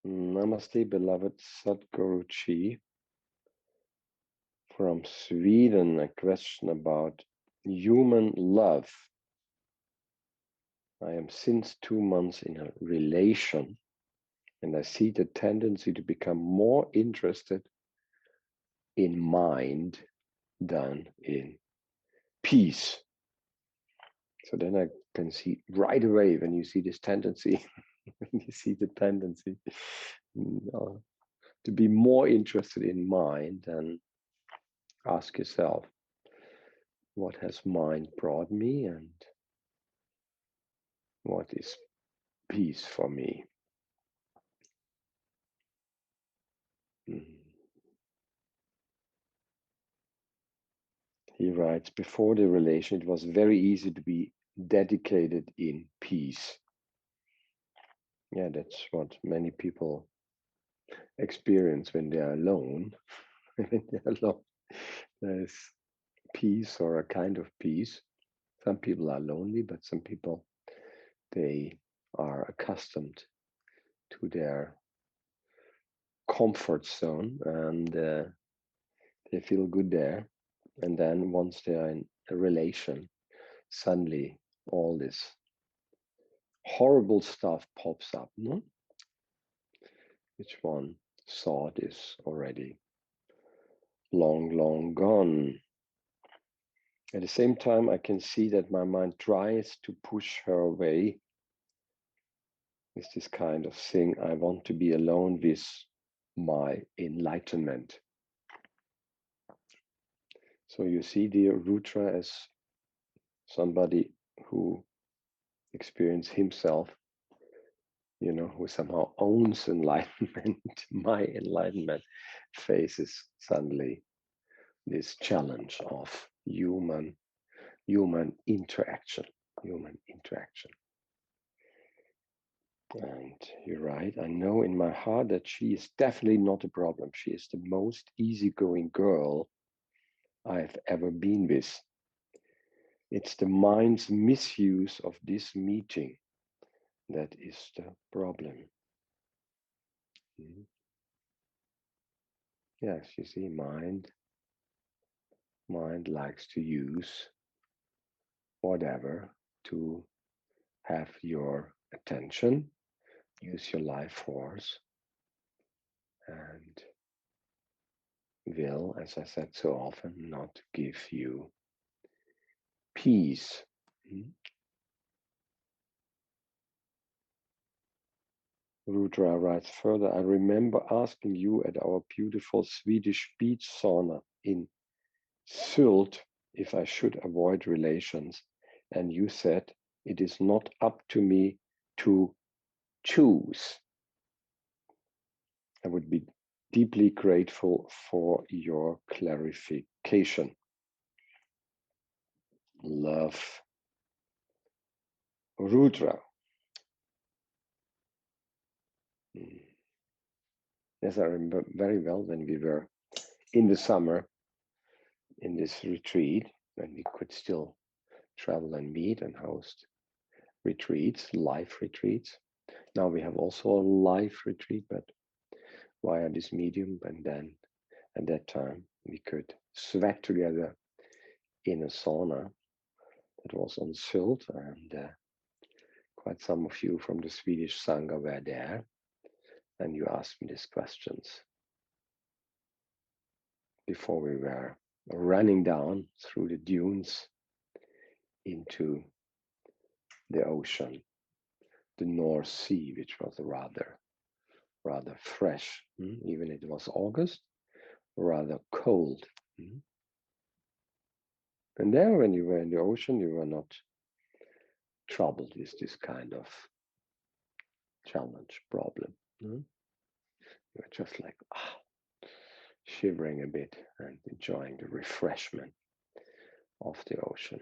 Namaste, beloved Sadhguruji from Sweden. A question about human love. I am since 2 months in a relation, and I see the tendency to become more interested in mind than in peace. So then I can see right away when you see this tendency, when you see the tendency to be more interested in mind, then ask yourself, what has mind brought me and what is peace for me? He writes, before the relation, it was very easy to be dedicated in peace. Yeah, that's what many people experience when they are alone. When they're alone, there's peace or a kind of peace. Some people are lonely, but some people, they are accustomed to their comfort zone and they feel good there. And then once they are in a relation, suddenly all this horrible stuff pops up, no? Which one thought is already long, long gone. At the same time, I can see that my mind tries to push her away. It's this kind of thing. I want to be alone with my enlightenment. So you see, dear Rudra, as somebody who experienced himself, who somehow owns enlightenment, my enlightenment faces suddenly this challenge of human interaction, And you're right, I know in my heart that she is definitely not a problem. She is the most easygoing girl I've ever been with. It's the mind's misuse of this meeting that is the problem. Yes, you see, mind likes to use whatever to have your attention, use your life force, and will, as I said so often, not give you peace. Rudra writes further, I remember asking you at our beautiful Swedish beach sauna in Sylt if I should avoid relations, and you said it is not up to me to choose. I would be deeply grateful for your clarification. Love, Rudra. Yes, I remember very well when we were in the summer in this retreat, when we could still travel and meet and host retreats, live retreats. Now we have also a live retreat, but via this medium. And then at that time, we could sweat together in a sauna that was on Sylt, and quite some of you from the Swedish Sangha were there, and you asked me these questions before we were running down through the dunes into the ocean, the North Sea, which was rather fresh, even it was August, rather cold. And there, when you were in the ocean, you were not troubled with this kind of challenge, problem. You were just like shivering a bit and enjoying the refreshment of the ocean.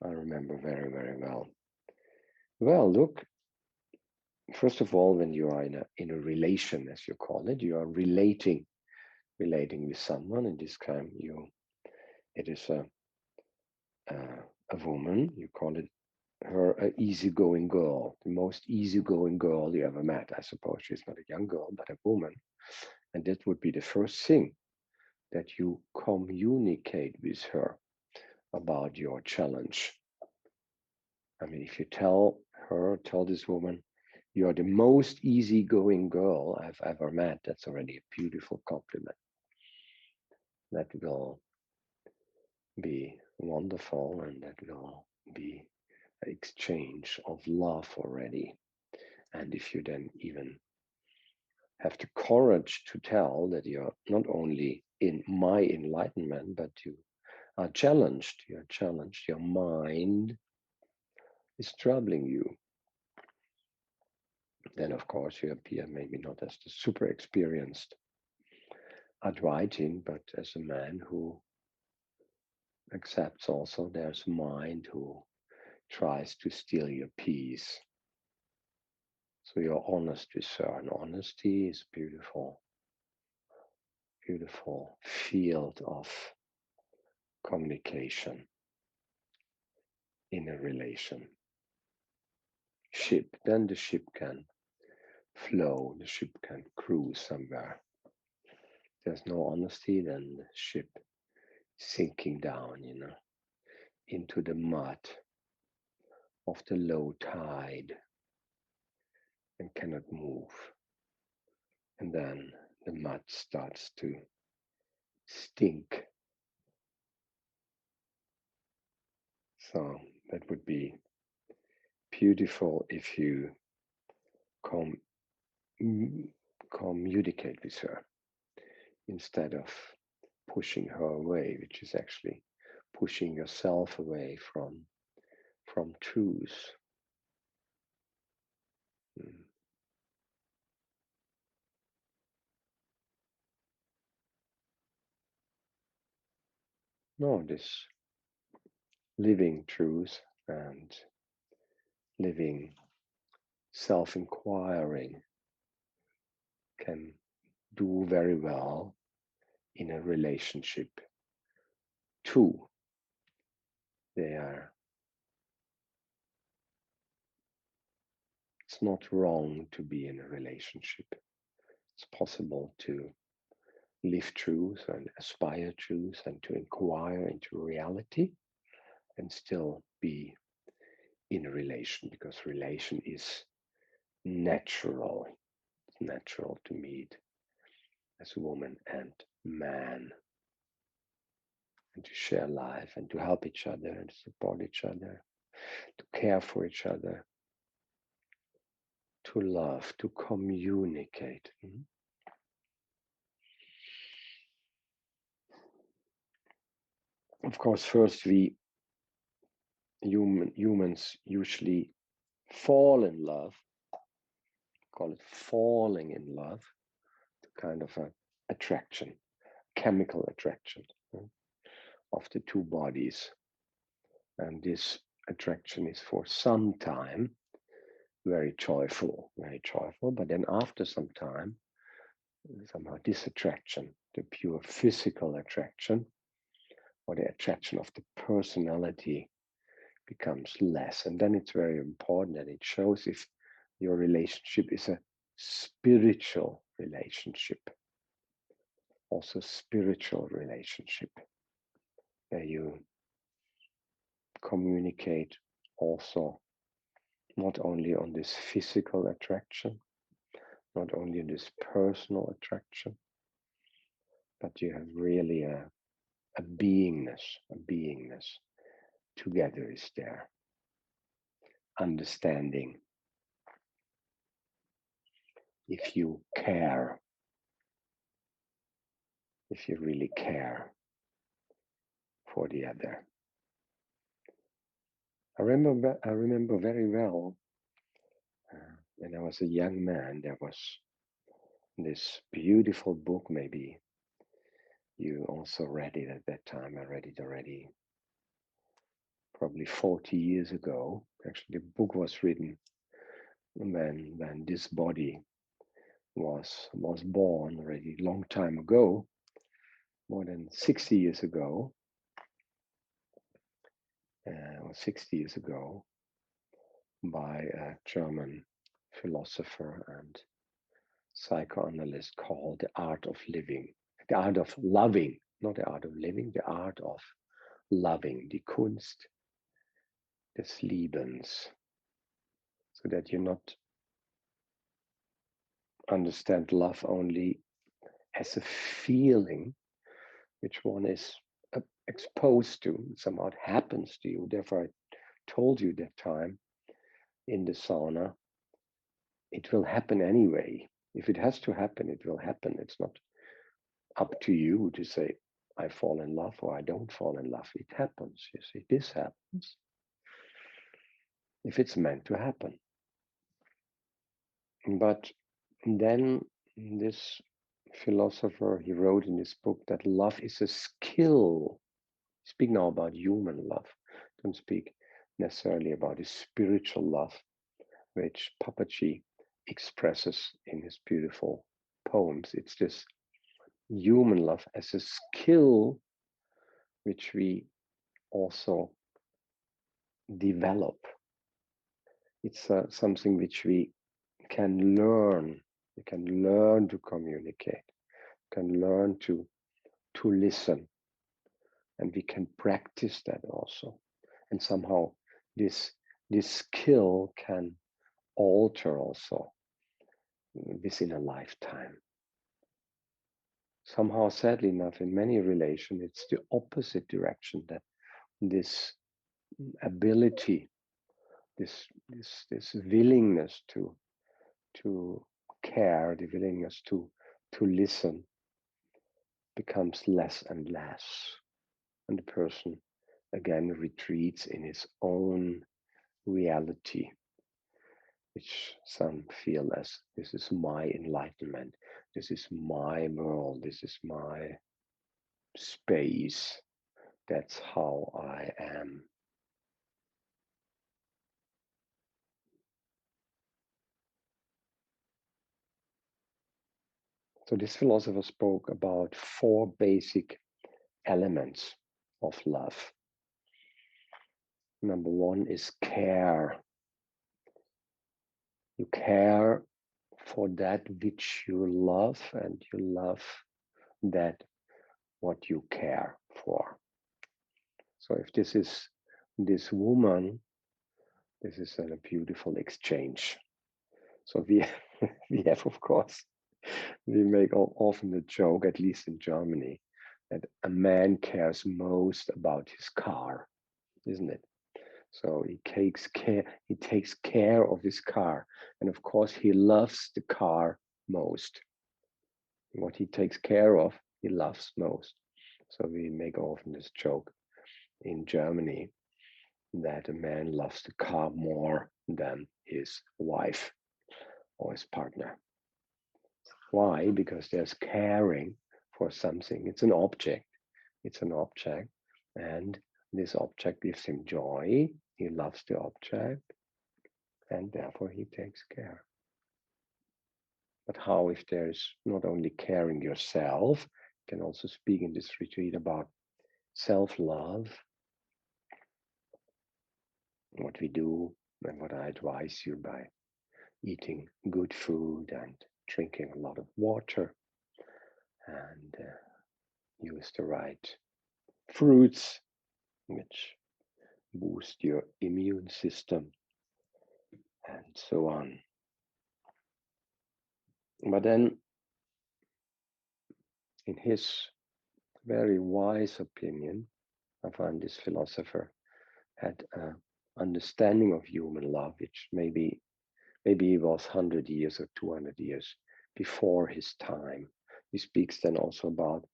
I remember very, very well. Well, look, first of all, when you are in a relation, as you call it, you are relating with someone. In this time, it is a woman. You call it her an easygoing girl, the most easygoing girl you ever met. I suppose she's not a young girl, but a woman. And that would be the first thing that you communicate with her about your challenge. I mean, if you tell this woman, you're the most easygoing girl I've ever met, that's already a beautiful compliment. That will be wonderful, and that will be an exchange of love already. And if you then even have the courage to tell that you're not only in my enlightenment, but you are challenged, your mind is troubling you, then of course you appear maybe not as the super experienced Advaitin, but as a man who accepts also there's a mind who tries to steal your peace. So you're honest with her, and honesty is beautiful, beautiful field of communication in a relation. Ship, then the ship can flow, the ship can cruise somewhere. There's no honesty, then the ship sinking down, into the mud of the low tide and cannot move. And then the mud starts to stink. So that would be beautiful if you com- communicate with her instead of pushing her away, which is actually pushing yourself away from truth. Mm. No, this living truth and living self-inquiring can do very well in a relationship too. There, it's not wrong to be in a relationship. It's possible to live truth and aspire truth and to inquire into reality and still be in a relation, because relation is natural. It's natural to meet as woman and man and to share life and to help each other and support each other, to care for each other, to love, to communicate. Of course, first humans usually fall in love, call it falling in love, kind of a attraction, chemical attraction of the two bodies. And this attraction is for some time very joyful, but then after some time, somehow this attraction, the pure physical attraction or the attraction of the personality, becomes less. And then it's very important that it shows if your relationship is a spiritual relationship, also spiritual relationship, where you communicate also not only on this physical attraction, not only on this personal attraction, but you have really a beingness together is there. Understanding if you care, if you really care for the other. I remember very well when I was a young man, there was this beautiful book. Maybe you also read it at that time. I read it already probably 40 years ago. Actually, the book was written when this body was born already a long time ago, more than 60 years ago, or 60 years ago. by a German philosopher and psychoanalyst called The Art of Living, the art of loving, not the art of living, the art of loving, die Kunst des Liebens, so that you not understand love only as a feeling which one is exposed to, somehow it happens to you. Therefore, I told you that time in the sauna, it will happen anyway. If it has to happen, it will happen. It's not up to you to say, I fall in love or I don't fall in love. It happens, you see, this happens if it's meant to happen. But then this philosopher, he wrote in his book that love is a skill. Speak now about human love. Don't speak necessarily about his spiritual love, which Papaji expresses in his beautiful poems. It's this human love as a skill which we also develop. It's something which we can learn. We can learn to communicate, can learn to listen, and we can practice that also. And somehow this skill can alter also within a lifetime. Somehow, sadly enough, in many relations, it's the opposite direction, that this ability, this willingness to care, the willingness to listen becomes less and less. And the person again retreats in his own reality, which some feel as this is my enlightenment, this is my world, this is my space, that's how I am. So this philosopher spoke about 4 basic elements of love. Number 1 is care. You care for that which you love, and you love that what you care for. So if this is this woman, this is a beautiful exchange. So we we have, of course, we make often the joke, at least in Germany, that a man cares most about his car, isn't it? So he takes care of his car, and of course he loves the car most. What he takes care of, he loves most. So we make often this joke in Germany that a man loves the car more than his wife or his partner. Why? Because there's caring for something. It's an object. It's an object. And this object gives him joy. He loves the object. And therefore he takes care. But how if there's not only caring yourself, you can also speak in this retreat about self-love, what we do and what I advise you by eating good food and drinking a lot of water and use the right fruits which boost your immune system and so on. But then, in his very wise opinion, I find this philosopher had an understanding of human love, which maybe he was 100 years or 200 years before his time. He speaks then also about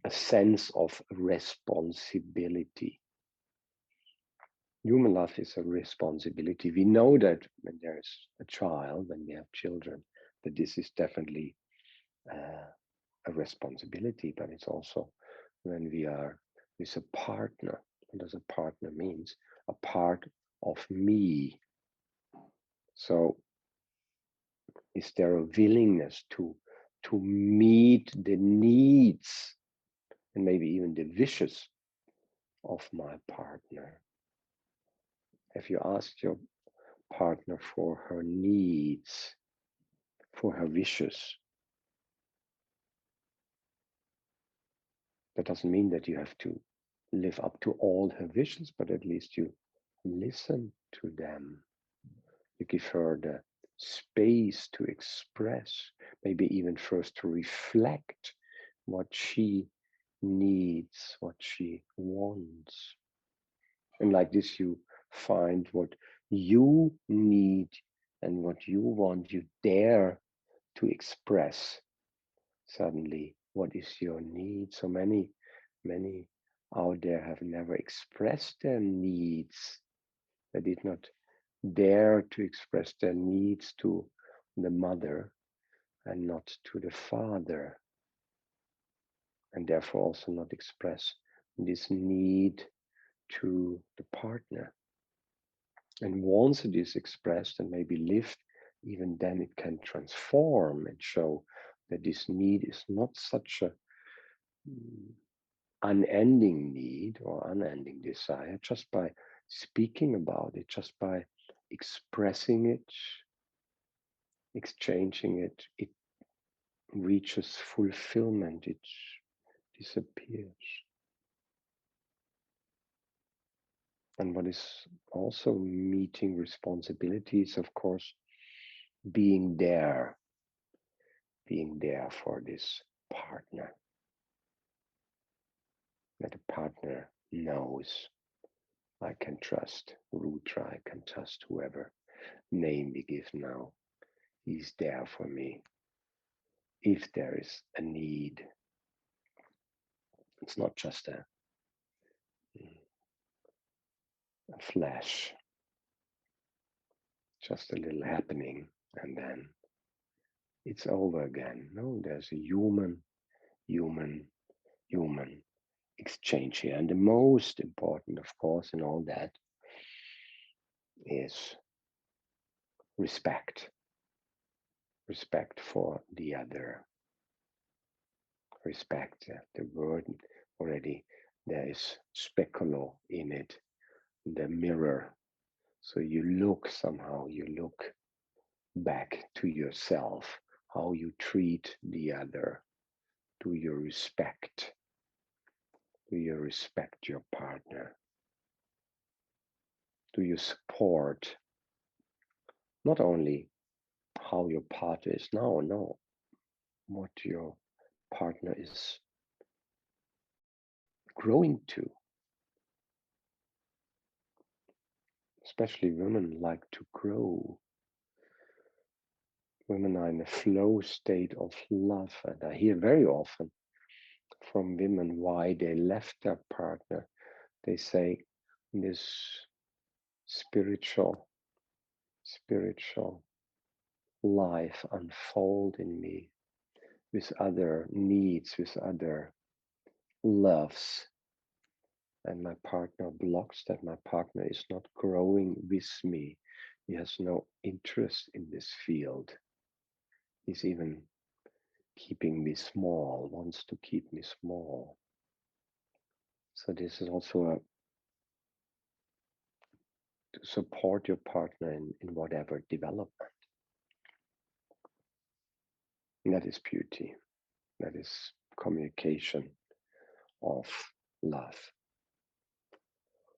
a sense of responsibility. Human love is a responsibility. We know that when there's a child, when we have children, that this is definitely a responsibility, but it's also when we are with a partner. What does a partner means? A part of me. So is there a willingness to meet the needs and maybe even the wishes of my partner? Have you asked your partner for her needs, for her wishes. That doesn't mean that you have to live up to all her wishes, but at least you listen to them. You give her the space to express, maybe even first to reflect what she needs, what she wants. And like this, you find what you need and what you want. You dare to express suddenly what is your need. So many out there have never expressed their needs. They did not dare to express their needs to the mother and not to the father, and therefore also not express this need to the partner. And once it is expressed and maybe lived, even then it can transform and show that this need is not such a unending need or unending desire. Just by speaking about it, just by expressing it, exchanging it, it reaches fulfillment, it disappears. And what is also meeting responsibilities, of course, being there, for this partner, that the partner knows I can trust Rutra, I can trust whoever name we give now. He's there for me. If there is a need, it's not just a flash, just a little happening, and then it's over again. No, there's a human, human exchange here. And the most important, of course, in all that is respect. Respect for the other. Respect, the word already, there is speculo in it, the mirror. So you look somehow, you look back to yourself, how you treat the other. Do you respect? Do you respect your partner? Do you support not only how your partner is now, no, what your partner is growing to? Especially women like to grow. Women are in a flow state of love, and I hear very often from women why they left their partner. They say this spiritual life unfold in me with other needs, with other loves, and my partner blocks that. My partner is not growing with me. He has no interest in this field. He's even keeping me small, wants to keep me small. So this is also to support your partner in whatever development. And that is beauty. That is communication of love.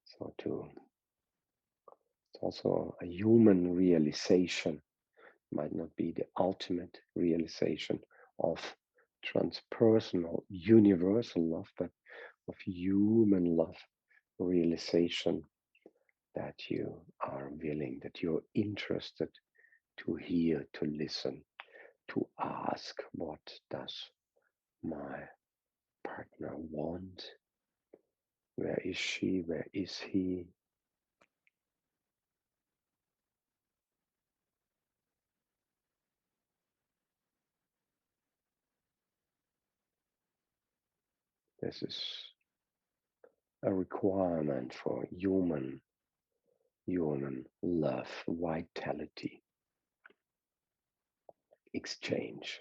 So it's also a human realization, might not be the ultimate realization of transpersonal, universal love, but of human love realization, that you are willing, that you're interested to hear, to listen, to ask, what does my partner want? Where is she? Where is he? This is a requirement for human love, vitality, exchange.